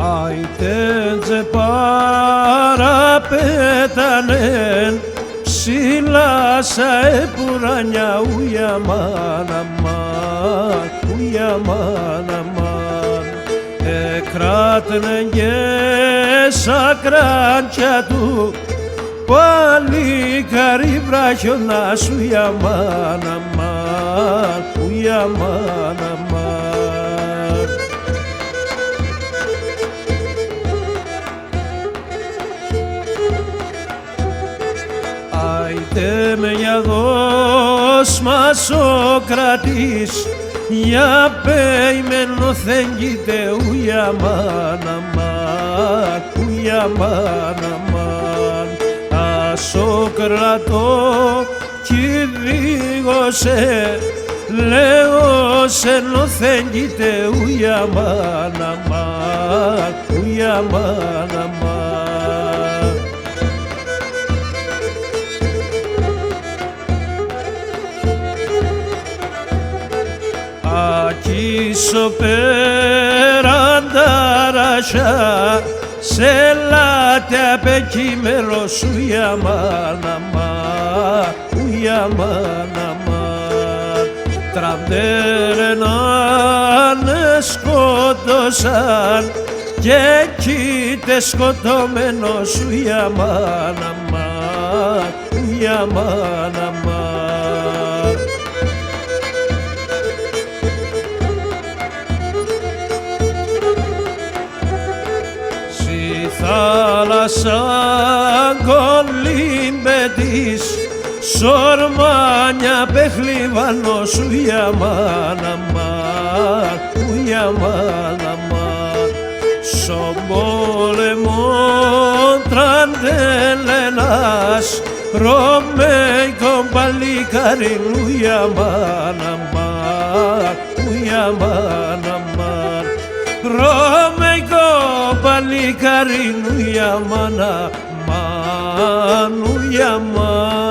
Άιτεντζε παραπέτανεν ψηλά σα επουρανιά ουια μάνα μάν, ουια μάνα μάν. Εκράτνεν και σα κράντσια του πάλι καρύβραχιονά σου ουια μάνα μάν, ουια μάνα μάν. Άιτε με για δώσ' μας ο κρατής, για πέιμενο θέγγιτε ουια μάνα μάν, ουια μάνα μάν. Ασοκρατώ κι δίγωσε, λέω σε νοθέγγιτε ουια μάνα μάν, ουια μάνα μάν. Ακίσο πέραν τα ρασιά, σε λάτε απεκείμερο σου ουια μάνα μάν, ουια μάνα μάν. Τραντέρεναν σκότωσαν και κοίτε σκοτωμένος ουια μάνα μάν, ουια μάνα μάν. Θάλασσα κολύμπετης, σορμάνια πεχλιβανός ουια μάνα μάν, ουια μάνα μάν. Στον πόλεμο τραντελενάς, ρωμαϊκό παλικάρι ουια μάνα μάν, ουια μάνα μάν. Ρωμαϊκό παλικάρι ουια μάνα μάν, ουια μάνα.